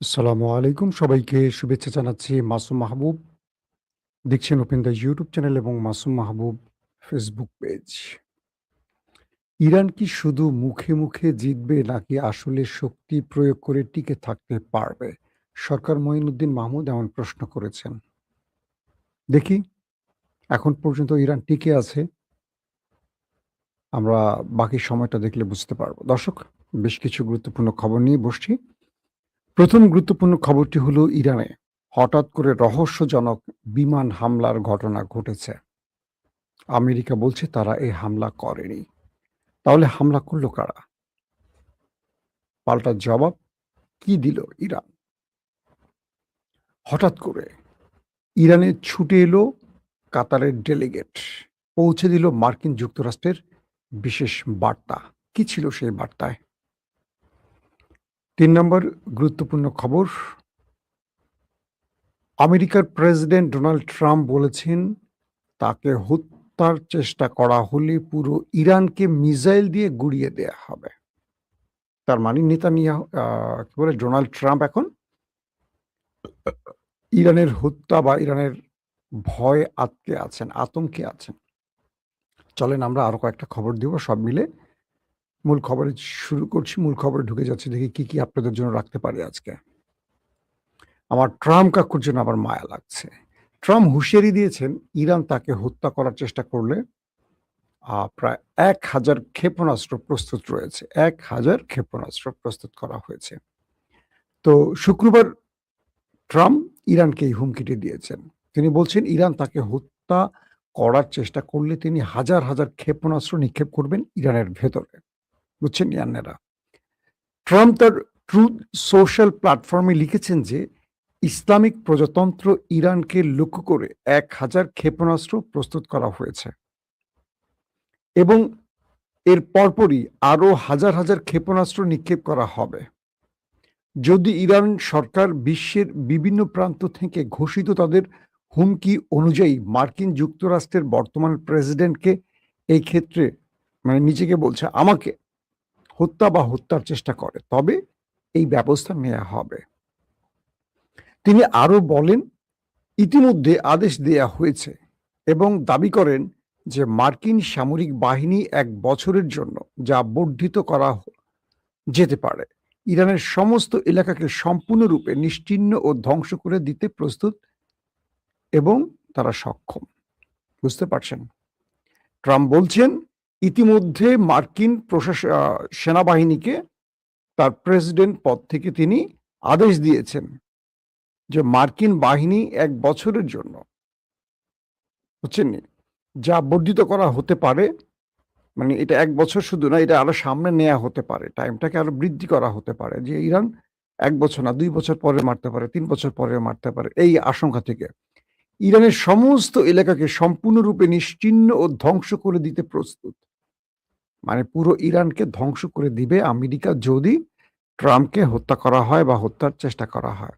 আসসালামু আলাইকুম। সবাইকে শুভেচ্ছা জানাচ্ছি। মাসুম মাহবুব। দেখছেন ওপেন দ্য ইউটিউব চ্যানেল এবং মাসুম মাহবুব ফেসবুক পেজ। ইরান কি শুধু মুখে, মুখে জিতবে নাকি আসলে শক্তি প্রয়োগ করে টিকে থাকতে পারবে? সরকার মঈনুদ্দিন মাহমুদ এমন প্রশ্ন করেছেন। দেখি এখন পর্যন্ত ইরান টিকে আছে। আমরা বাকি সময়টা দেখলে বুঝতে পারব। দর্শক, বেশ কিছু গুরুত্বপূর্ণ খবর নিয়ে বসছি। প্রথম গুরুত্বপূর্ণ খবরটি হলো ইরানে হঠাৎ করে রহস্যজনক বিমান হামলার ঘটনা ঘটেছে। আমেরিকা বলছে তারা এই হামলা করেনি। তাহলে হামলা করল কারা? পাল্টা জবাব কি দিল ইরান? হঠাৎ করে ইরানে ছুটে এলো কাতারের ডেলিগেট। পৌঁছে দিল মার্কিন যুক্তরাষ্ট্রের বিশেষ বার্তা। কি ছিল সেই বার্তায়? ৩ নম্বর গুরুত্বপূর্ণ খবর, আমেরিকার প্রেসিডেন্ট ডোনাল্ড ট্রাম্প বলেছেন তাকে হত্যার চেষ্টা করা হলে পুরো ইরানকে মিসাইল দিয়ে গুঁড়িয়ে দেয়া হবে। তার মানে নেতানিয়াহু কি বলে ডোনাল্ড ট্রাম্প এখন ইরানের হত্যা বা ইরানের ভয়ে আটকে আছেন, আতঙ্কে আছেন। চলেন আমরা আরো কয়েকটা খবর দিব সব মিলে। মূল খবরে শুরু করছি। মূল খবরে ঢুকে যাচ্ছি, দেখি কি, কি আপনাদের জন্য রাখতে পারি আজকে। আমার ট্রাম্প কাকুর জন্য আবার মায়া লাগছে। ট্রাম্প হুঁশিয়ারি দিয়েছেন ইরান তাকে হত্যা করার চেষ্টা করলে প্রায় ১,০০০ ক্ষেপণাস্ত্র প্রস্তুত রয়েছে। ১,০০০ ক্ষেপণাস্ত্র প্রস্তুত করা হয়েছে। তো শুক্রবার ট্রাম্প ইরানকে এই হুমকিটি দিয়েছেন। তিনি বলছেন ইরান তাকে হত্যা করার চেষ্টা করলে তিনি হাজার, হাজার ক্ষেপণাস্ত্র নিক্ষেপ করবেন ইরানের ভেতরে। বুঝছেন ইয়ান্নেরা? ট্রাম্প তার ট্রুথ সোশ্যাল প্ল্যাটফর্মে লিখেছেন যে ইসলামিক প্রজাতন্ত্র ইরানকে লক্ষ্য করে ১,০০০ ক্ষেপণাস্ত্র প্রস্তুত করা হয়েছে এবং এর পরপরই আরো হাজার, হাজার ক্ষেপণাস্ত্র নিক্ষেপ করা হবে। যদি ইরান সরকার বিশ্বের বিভিন্ন প্রান্ত থেকে ঘোষিত তাদের হুমকি অনুযায়ী মার্কিন যুক্তরাষ্ট্রের বর্তমান প্রেসিডেন্টকে এই ক্ষেত্রে মানে নিজেকে বলছে আমাকে হত্যা বা হত্যার চেষ্টা করে, তবে এই ব্যবস্থা নেওয়া হবে। তিনি আরো বলেন ইতিমধ্যে আদেশ দেয়া হয়েছে এবং দাবি করেন যে মার্কিন সামরিক বাহিনী ১ বছরের জন্য যা বর্ধিত করা যেতে পারে ইরানের সমস্ত এলাকাকে সম্পূর্ণরূপে নিশ্চিহ্ন ও ধ্বংস করে দিতে প্রস্তুত এবং তারা সক্ষম। বুঝতে পারছেন? ট্রাম্প বলছেন ইতিমধ্যে মার্কিন সেনাবাহিনীকে তার প্রেসিডেন্ট পদ থেকে তিনি আদেশ দিয়েছেন যে মার্কিন বাহিনী ১ বছরের জন্য, বুঝছেন, যা বর্ধিত করা হতে পারে, মানে এটা ১ বছর শুধু না, এটা আরো সামনে নেয়া হতে পারে, টাইমটাকে আরো বৃদ্ধি করা হতে পারে যে ইরান ১ বছর না ২ বছর পরে মারতে পারে, ৩ বছর পরে মারতে পারে। এই আশঙ্কা থেকে ইরানের সমস্ত এলাকাকে সম্পূর্ণরূপে নিশ্চিহ্ন ও ধ্বংস করে দিতে প্রস্তুত। মানে পুরো ইরানকে ধ্বংস করে দিবে আমেরিকা যদি ট্রাম্পকে হত্যা করা হয় বা হত্যার চেষ্টা করা হয়।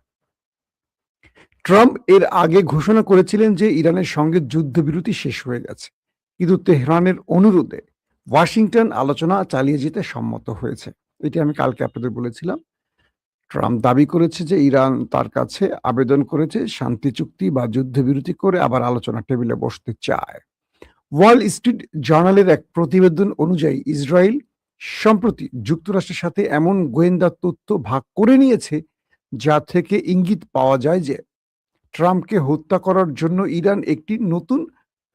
ট্রাম্প এর আগে ঘোষণা করেছিলেন যে ইরানের সঙ্গে যুদ্ধবিরতি শেষ হয়ে গেছে, কিন্তু তেহরানের অনুরোধে ওয়াশিংটন আলোচনা চালিয়ে যেতে সম্মত হয়েছে। এটি আমি কালকে আপনাদের বলেছিলাম। ট্রাম্প দাবি করেছে যে ইরান তার কাছে আবেদন করেছে শান্তি চুক্তি বা যুদ্ধবিরতি করে আবার আলোচনা টেবিলে বসতে চায়। ওয়াল স্ট্রিট জার্নালের এক প্রতিবেদন অনুযায়ী ইসরায়েল সম্প্রতি যুক্তরাষ্ট্রের সাথে এমন গোয়েন্দা তথ্য ভাগ করে নিয়েছে যা থেকে ইঙ্গিত পাওয়া যায় যে ট্রাম্পকে হত্যা করার জন্য ইরান একটি নতুন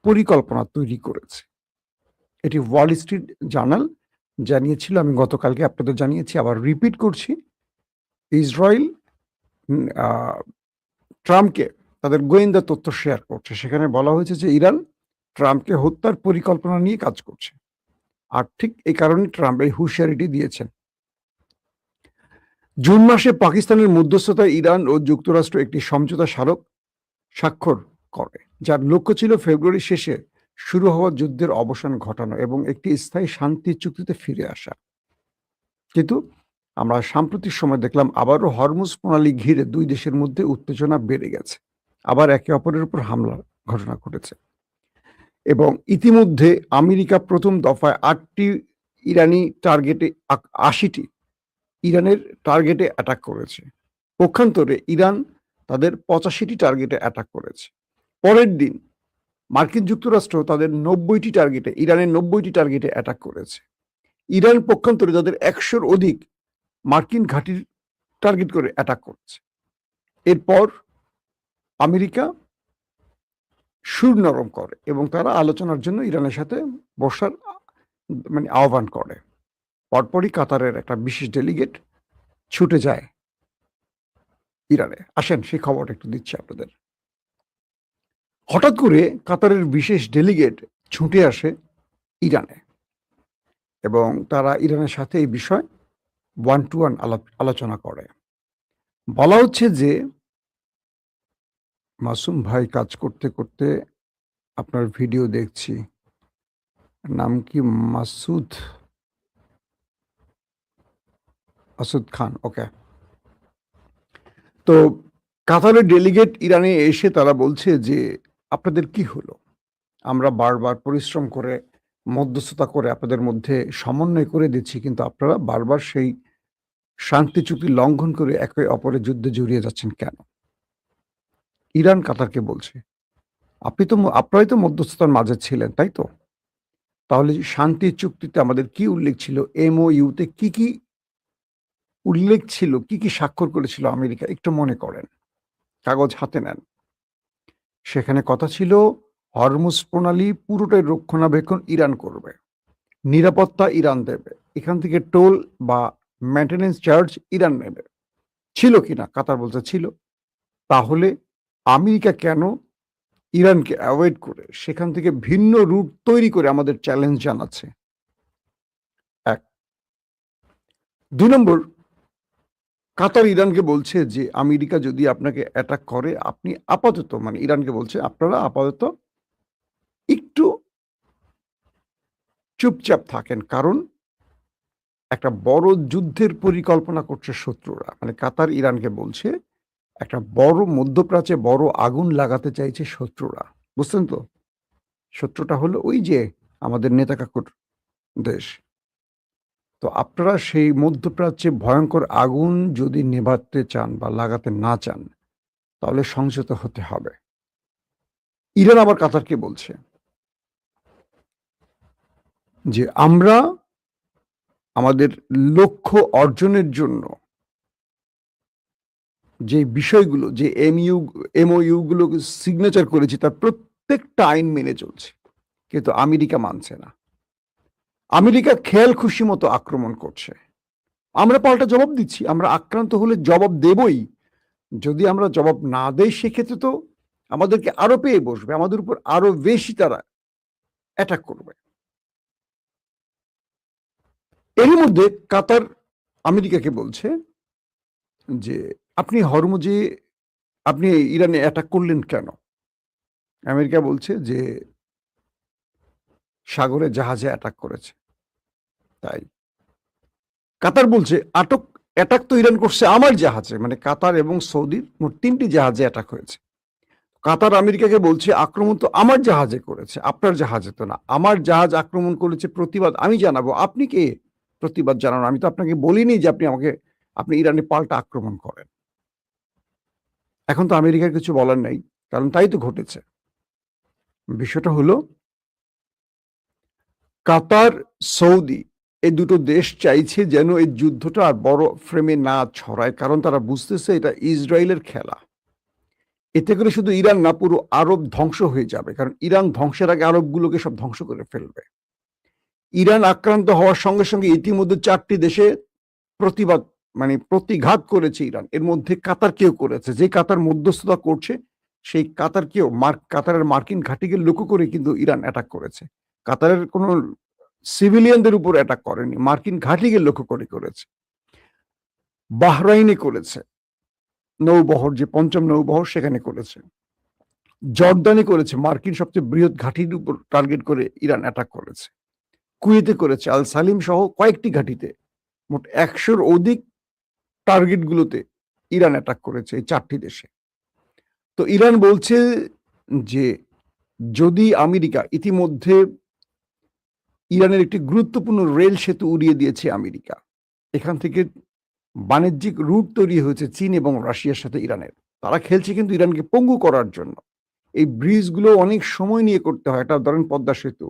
পরিকল্পনা তৈরি করেছে। এটি ওয়াল স্ট্রিট জার্নাল জানিয়েছিল। আমি গতকালকে আপনাদের জানিয়েছি, আবার রিপিট করছি। ইসরায়েল ট্রাম্পকে তাদের গোয়েন্দা তথ্য শেয়ার করছে। সেখানে বলা হয়েছে যে ইরান ট্রাম্পকে হত্যার পরিকল্পনা নিয়ে কাজ করছে। আর ঠিক এই কারণে ট্রাম্প এই হুঁশিয়ারিটি দিয়েছেন। জুন মাসে পাকিস্তানের মধ্যস্থতায় ইরান ও যুক্তরাষ্ট্র একটি সমঝোতা স্মারক স্বাক্ষর করে, যার লক্ষ্য ছিল ফেব্রুয়ারি শেষে শুরু হওয়া যুদ্ধের অবসান ঘটানো এবং একটি স্থায়ী শান্তি চুক্তিতে ফিরে আসা। কিন্তু আমরা সাম্প্রতিক সময় দেখলাম আবারও হরমুজ প্রণালী ঘিরে দুই দেশের মধ্যে উত্তেজনা বেড়ে গেছে, আবার একে অপরের উপর হামলার ঘটনা ঘটেছে এবং ইতিমধ্যে আমেরিকা প্রথম দফায় ৮টি ইরানি টার্গেটে ৮০টি ইরানের টার্গেটে অ্যাটাক করেছে। পক্ষান্তরে ইরান তাদের 85টি টার্গেটে অ্যাটাক করেছে। পরের দিন মার্কিন যুক্তরাষ্ট্র তাদের 90টি টার্গেটে, ইরানের 90টি টার্গেটে অ্যাটাক করেছে। ইরান পক্ষান্তরে তাদের 100-র অধিক মার্কিন ঘাঁটির টার্গেট করে অ্যাটাক করছে। এরপর আমেরিকা সুর নরম করে এবং তারা আলোচনার জন্য ইরানের সাথে বসার আহ্বান করে। পরপরই কাতারের একটা বিশেষ ডেলিগেট ছুটে যায় ইরানে। আসেন সেই খবরটা একটু দিচ্ছি আপনাদের। হঠাৎ করে কাতারের বিশেষ ডেলিগেট ছুটে আসে ইরানে এবং তারা ইরানের সাথে এই বিষয় 1-to-1 আলোচনা করে। বলা হচ্ছে যে মাসুম ভাই কাজ করতে করতে আপনার ভিডিও দেখছি, নাম কি? মাসুদ খান, ওকে। তো কাতারের ডেলিগেট ইরানে এসে তারা বলছে যে আপনাদের কি হলো? আমরা বারবার পরিশ্রম করে মধ্যস্থতা করে আপনাদের মধ্যে সমন্বয় করে দিচ্ছি, কিন্তু আপনারা বারবার সেই শান্তি চুক্তি লঙ্ঘন করে একে অপরের যুদ্ধে জড়িয়ে যাচ্ছেন কেন? ইরান কাতারকে বলছে আপনারাই তো মধ্যস্থতার মাঝে ছিলেন, তাই তো? তাহলে শান্তি চুক্তিতে আমাদের কি উল্লেখ ছিল? MOU-তে কি কি উল্লেখ ছিল, কি কি স্বাক্ষর করেছিল আমেরিকা? একটু মনে করেন, কাগজ হাতে নেন। সেখানে কথা ছিল হরমুজ প্রণালী পুরোটাই রক্ষণাবেক্ষণ ইরান করবে, নিরাপত্তা ইরান দেবে, এখান থেকে টোল বা মেইনটেনেন্স চার্জ ইরান নেবে। ছিল কিনা? কাতার বলছে ছিল। তাহলে আমেরিকা কেন ইরানকে অ্যাভয়েড করে সেখান থেকে ভিন্ন রুট তৈরি করে আমাদের চ্যালেঞ্জ জানাচ্ছে? 1। 2 নম্বর, কাতার ইরানকে বলছে যে আমেরিকা যদি আপনাকে অ্যাটাক করে আপনি আপাতত, ইরানকে বলছে আপনারা আপাতত একটু চুপচাপ থাকেন, কারণ একটা বড় যুদ্ধের পরিকল্পনা করছে শত্রুরা। কাতার ইরানকে বলছে একটা বড় মধ্যপ্রাচ্যে বড় আগুন লাগাতে চাইছে শত্রুরা। বুঝছেন তো? শত্রুটা হলো ওই যে আমাদের নেতা কাকুর দেশ। তো আপনারা সেই মধ্যপ্রাচ্যে ভয়ঙ্কর আগুন যদি নেভাতে চান বা লাগাতে না চান, তাহলে সংযত হতে হবে। ইরান আবার কাতারকে বলছে যে আমরা আমাদের লক্ষ্য অর্জনের জন্য যে বিষয়গুলো, যে MOU গুলো সিগনেচার করেছি তার প্রত্যেকটা আইন মেনে চলছে, কিন্তু আমেরিকা মানছে না। আমেরিকা খেয়াল খুশি মতো আক্রমণ করছে। আমরা পাল্টা জবাব দিচ্ছি। আমরা আক্রান্ত হলে জবাব দেবই। যদি আমরা জবাব না দেই সেক্ষেত্রে তো আমাদেরকে আরো পেয়ে বসবে, আমাদের উপর আরো বেশি তারা অ্যাটাক করবে। এরই মধ্যে কাতার আমেরিকাকে বলছে যে আপনি হরমুজে আপনি ইরানে অ্যাটাক করলেন কেন? আমেরিকা বলছে যে সাগরে জাহাজে অ্যাটাক করেছে তাই। কাতার বলছে অ্যাটাক তো ইরান করছে আমার জাহাজে, কাতার এবং সৌদির মোট 3টি জাহাজে অ্যাটাক হয়েছে। কাতার আমেরিকাকে বলছে আক্রমণ তো আমার জাহাজে করেছে, আপনার জাহাজে তো না। আমার জাহাজ আক্রমণ করেছে, প্রতিবাদ আমি জানাবো। আপনি কে প্রতিবাদ জানানো? আমি তো আপনাকে বলিনি যে আপনি ইরানে পাল্টা আক্রমণ করেন। এখন তো আমেরিকার কিছু বলার নাই, কারণ তাই তো ঘটেছে। বিষয়টা হলো কাতার, সৌদি এই দুটো দেশ চাইছে যেন এই যুদ্ধটা আর বড় ফ্রেমে না ছড়ায়, কারণ তারা বুঝতেছে এটা ইসরায়েলের খেলা। এতে করে শুধু ইরান না, পুরো আরব ধ্বংস হয়ে যাবে, কারণ ইরান ধ্বংসের আগে আরবগুলোকে সব ধ্বংস করে ফেলবে। ইরান আক্রান্ত হওয়ার সঙ্গে সঙ্গে ইতিমধ্যে 4টি দেশে প্রতিঘাত করেছে ইরান। এর মধ্যে কাতারকেও করেছে। যে কাতার মধ্যস্থতা করছে সেই কাতারকেও কাতারের মার্কিন ঘাঁটিকে লক্ষ্য করে কিন্তু ইরান অ্যাটাক করেছে। কাতারের কোনো সিভিলিয়ানদের উপর অ্যাটাক করেনি, মার্কিন ঘাঁটিকে লক্ষ্য করে করেছে। বাহরাইনে করেছে, নৌবহর, যে 5ম নৌবহর সেখানে করেছে। জর্দানে করেছে, মার্কিন সবচেয়ে বৃহৎ ঘাঁটির উপর টার্গেট করে ইরান অ্যাটাক করেছে। কুয়েতে করেছে, আল সালিম সহ কয়েকটি ঘাঁটিতে মোট 100-র অধিক টার্গেটগুলোতে ইরান অ্যাটাক করেছে এই 4টি দেশে। তো ইরান বলছে যে যদি আমেরিকা, ইতিমধ্যে ইরানের একটি গুরুত্বপূর্ণ রেল সেতু উড়িয়ে দিয়েছে আমেরিকা, এখান থেকে বাণিজ্যিক রুট তৈরি হয়েছে চীন এবং রাশিয়ার সাথে ইরানের। তারা খেলছে কিন্তু ইরানকে পঙ্গু করার জন্য। এই ব্রিজগুলো অনেক সময় নিয়ে করতে হয়। এটা ধরেন পদ্মা সেতু,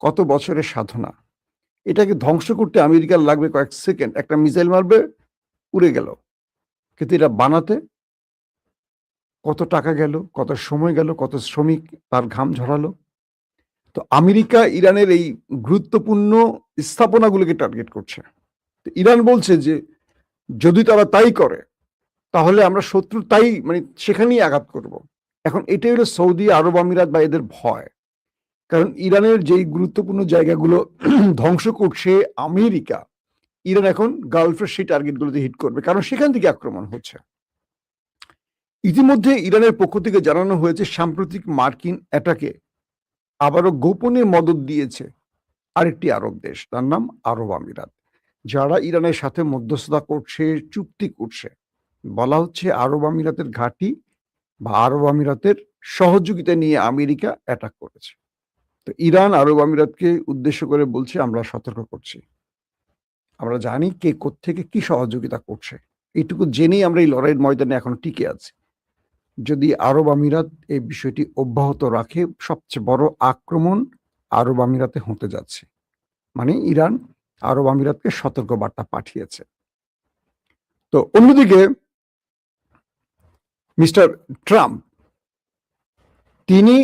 কত বছরের সাধনা। এটাকে ধ্বংস করতে আমেরিকার লাগবে কয়েক সেকেন্ড। একটা মিসাইল মারবে, উড়ে গেল। কিন্তু এটা বানাতে কত টাকা গেল, কত সময় গেল, কত শ্রমিক তার ঘাম ঝরালো। তো আমেরিকা ইরানের এই গুরুত্বপূর্ণ স্থাপনাগুলোকে টার্গেট করছে। তো ইরান বলছে যে যদি তারা তাই করে তাহলে আমরা শত্রু তাই মানে সেখানেই আঘাত করব। এখন এটাই হলো সৌদি আরব আমিরাত বা এদের ভয়। কারণ ইরানের যেই গুরুত্বপূর্ণ জায়গাগুলো ধ্বংস করছে আমেরিকা, ইরান এখন গালফের সেই টার্গেটগুলোতে হিট করবে, কারণ সেখান থেকে আক্রমণ হচ্ছে। ইতিমধ্যে ইরানের পক্ষ থেকে জানানো হয়েছে সাম্প্রতিক মার্কিন অ্যাটাকে আবারও গোপনে মদত দিয়েছে আরেকটি আরব দেশ, তার নাম আরব আমিরাত, যারা ইরানের সাথে মধ্যস্থতা করছে, চুক্তি করছে। বলা হচ্ছে আরব আমিরাতের ঘাঁটি বা আরব আমিরাতের সহযোগিতা নিয়ে আমেরিকা অ্যাটাক করেছে। তো ইরান আরব আমিরাতকে উদ্দেশ্য করে বলছে আমরা সতর্ক করছি, আমরা জানি কে কোত্থেকে কি সহযোগিতা করছে। এইটুকু জেনেই আমরা এই লড়াইয়ের ময়দানে এখন টিকে আছি। যদি আরব আমিরাত এই বিষয়টি অব্যাহত রাখে, সবচেয়ে বড় আক্রমণ আরব আমিরাতে হতে যাচ্ছে। মানে ইরান আরব আমিরাতকে সতর্ক বার্তা পাঠিয়েছে। তো অন্যদিকে মিস্টার ট্রাম্প তিনি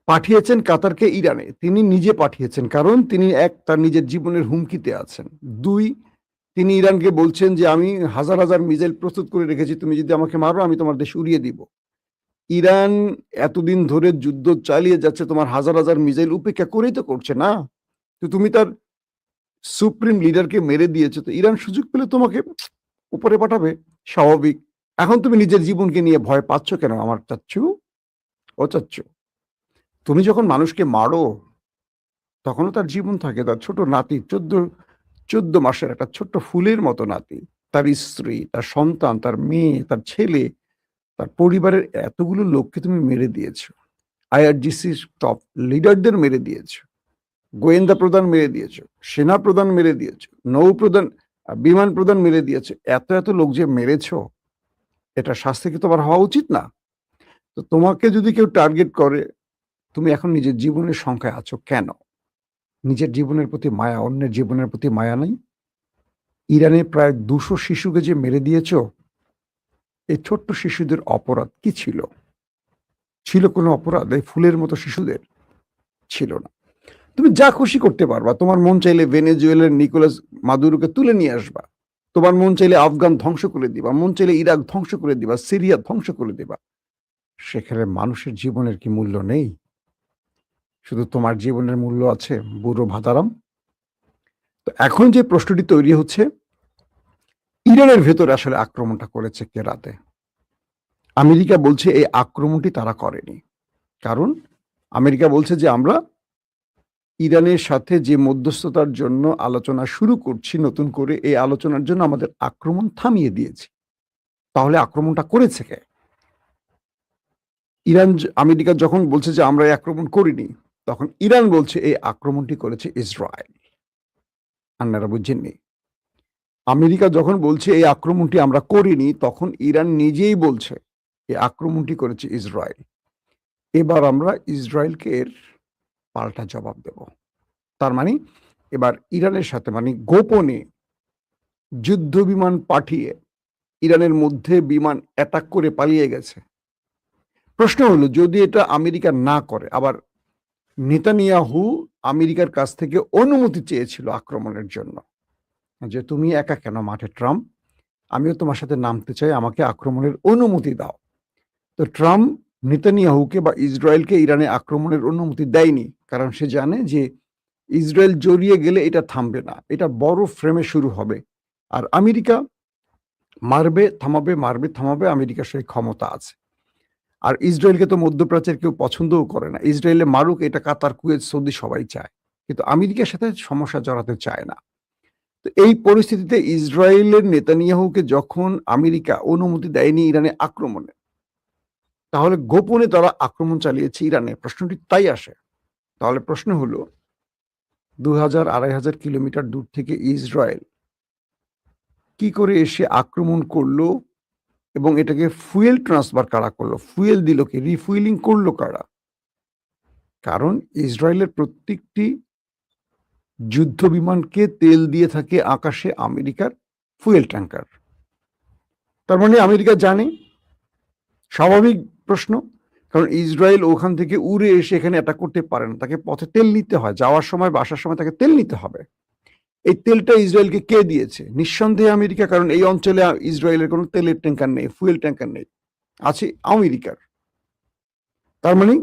পাঠিয়েছেন কাতারকে ইরানে। তিনি নিজে পাঠিয়েছেন, কারণ তিনি এক তার নিজের জীবনের হুমকিতে আছেন। দুই, তিনি ইরানকে বলছেন যে আমি হাজার হাজার মিসাইল প্রস্তুত করে রেখেছি, তুমি যদি আমাকে মারো আমি তোমার দেশ উড়িয়ে দিব। ইরান এতদিন ধরে যুদ্ধ চালিয়ে যাচ্ছে, তোমার হাজার হাজার মিসাইল উপেক্ষা করেই তো করছে না। তো তুমি তার সুপ্রিম লিডারকে মেরে দিয়েছো, তো ইরান সুযোগ পেলে তোমাকে উপরে পাঠাবে, স্বাভাবিক। এখন তুমি নিজের জীবনকে নিয়ে ভয় পাচ্ছ কেন আমার চাচ্ছু? ও চাচ্ছু, তুমি যখন মানুষকে মারো তখনও তার জীবন থাকে। তার ছোট নাতি, 14 মাসের একটা ছোট্ট ফুলের মতো নাতি, তার স্ত্রী, তার সন্তান, তার মেয়ে, তার ছেলে, তার পরিবারের এতগুলো লোককে তুমি মেরে দিয়েছো। আইআরজিসির টপ লিডারদের মেরে দিয়েছো, গোয়েন্দা প্রধান মেরে দিয়েছো, সেনা প্রধান মেরে দিয়েছো, নৌ প্রধান, বিমান প্রধান মেরে দিয়েছো। এত এত লোক যে মেরেছো, এটা শাস্তি কি তোমার হওয়া উচিত না? তো তোমাকে যদি কেউ টার্গেট করে, তুমি এখন নিজের জীবনের সংখ্যায় আছো কেন? নিজের জীবনের প্রতি মায়া, অন্যের জীবনের প্রতি মায়া নাই? ইরানে প্রায় 200 শিশুকে যে মেরে দিয়েছো, এই ছোট্ট শিশুদের অপরাধ কি ছিল? ছিল কোনো অপরাধ এই ফুলের মতো শিশুদের? ছিল না। তুমি যা খুশি করতে পারবা। তোমার মন চাইলে ভেনেজুয়েলার নিকোলাস মাদুরোকে তুলে নিয়ে আসবা। তোমার মন চাইলে আফগান ধ্বংস করে দিবা, মন চাইলে ইরাক ধ্বংস করে দিবা, সিরিয়া ধ্বংস করে দিবা। সেখানে মানুষের জীবনের কি মূল্য নেই? শুধু তোমার জীবনের মূল্য আছে, বুড়ো ভাতারাম। তো এখন যে প্রশ্নটি তৈরি হচ্ছে, ইরানের ভেতরে আসলে আক্রমণটা করেছে কে রাতে? আমেরিকা বলছে এই আক্রমণটি তারা করেনি। কারণ আমেরিকা বলছে যে আমরা ইরানের সাথে যে মধ্যস্থতার জন্য আলোচনা শুরু করছি নতুন করে, এই আলোচনার জন্য আমাদের আক্রমণ থামিয়ে দিয়েছি। তাহলে আক্রমণটা করেছে কে? আমেরিকা যখন বলছে যে আমরা এই আক্রমণ করিনি, তখন ইরান বলছে এই আক্রমণটি করেছে ইসরায়েল। আপনারা বুঝছেননি? আমেরিকা যখন বলছে এই আক্রমণটি আমরা করিনি, তখন ইরান নিজেই বলছে এই আক্রমণটি করেছে ইসরায়েল। এবার আমরা ইসরায়েলকে এর পাল্টা জবাব দেব। তার মানে এবার ইরানের সাথে মানে গোপনে যুদ্ধ বিমান পাঠিয়ে ইরানের মধ্যে বিমান অ্যাটাক করে পালিয়ে গেছে। প্রশ্ন হলো, যদি এটা আমেরিকা না করে, আবার নেতানিয়াহু আমেরিকার কাছ থেকে অনুমতি চেয়েছিল আক্রমণের জন্য, যে তুমি একা কেন মাঠে ট্রাম্প, আমিও তোমার সাথে নামতে চাই, আমাকে আক্রমণের অনুমতি দাও। তো ট্রাম্প নেতানিয়াহুকে বা ইসরায়েলকে ইরানে আক্রমণের অনুমতি দেয়নি, কারণ সে জানে যে ইসরায়েল জড়িয়ে গেলে এটা থামবে না, এটা বড় ফ্রেমে শুরু হবে। আর আমেরিকা মারবে থামাবে, মারবে থামাবে, আমেরিকার সেই ক্ষমতা আছে। আর ইসরায়েলকে তো মধ্যপ্রাচ্যের কেউ পছন্দও করে না। ইসরায়েলে মারুক, এটা কাতার, কুয়েত, সৌদি সবাই চায়, কিন্তু আমেরিকার সাথে সমস্যা জড়াতে চায় না। তো এই পরিস্থিতিতে ইসরায়েলের নেতানিয়াহুকে যখন আমেরিকা অনুমতি দেয়নি ইরানে আক্রমণে, তাহলে গোপনে তারা আক্রমণ চালিয়েছে ইরানে, প্রশ্নটি তাই আসে। তাহলে প্রশ্ন হলো, 2000-2500 কিলোমিটার দূর থেকে ইসরায়েল কি করে এসে আক্রমণ করলো এবং এটাকে ফুয়েল ট্রান্সফার কারা করলো? ফুয়েল দিল কে? রিফুয়েলিং করলো কারা? কারণ ইসরায়েলের প্রত্যেকটি যুদ্ধ বিমানকে তেল দিয়ে থাকে আকাশে আমেরিকার ফুয়েল ট্যাঙ্কার। তার মানে আমেরিকা জানে, স্বাভাবিক প্রশ্ন, কারণ ইসরায়েল ওখান থেকে উড়ে এসে এখানে অ্যাটাক করতে পারে না, তাকে পথে তেল নিতে হয়, যাওয়ার সময় বা আসার সময় তাকে তেল নিতে হবে। এই তেলটা ইসরায়েলকে কে দিয়েছে? নিঃসন্দেহে আমেরিকা, কারণ এই অঞ্চলে ইসরায়েলের কোনো তেলের ট্যাঙ্কার নেই, ফুয়েল ট্যাঙ্কার নেই, আছে আমেরিকার। তার মানে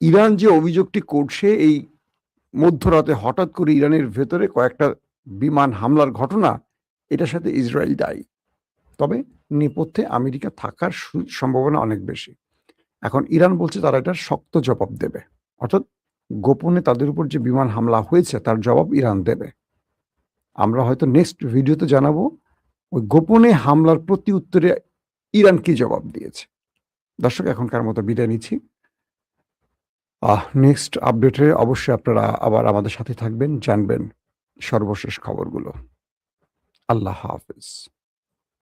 ইরান যে অভিযোগটি করছে, এই মধ্যরাতে হঠাৎ করে ইরানের ভেতরে কয়েকটা বিমান হামলার ঘটনা, এটার সাথে ইসরায়েল দায়ী। তবে নেপথ্যে আমেরিকা থাকার সম্ভাবনা অনেক বেশি। এখন ইরান বলছে তারা এটার শক্ত জবাব দেবে, অর্থাৎ গোপনে তাদের উপর যে বিমান হামলা হয়েছে তার জবাব ইরান দেবে। আমরা হয়তো নেক্সট ভিডিওতে জানাবো ওই গোপনে হামলার প্রতি উত্তরে ইরান কি জবাব দিয়েছে। দর্শক, এখনকার মতো বিদায় নিচ্ছি। নেক্সট আপডেটে অবশ্যই আপনারা আবার আমাদের সাথে থাকবেন, জানবেন সর্বশেষ খবরগুলো। আল্লাহ হাফেজ।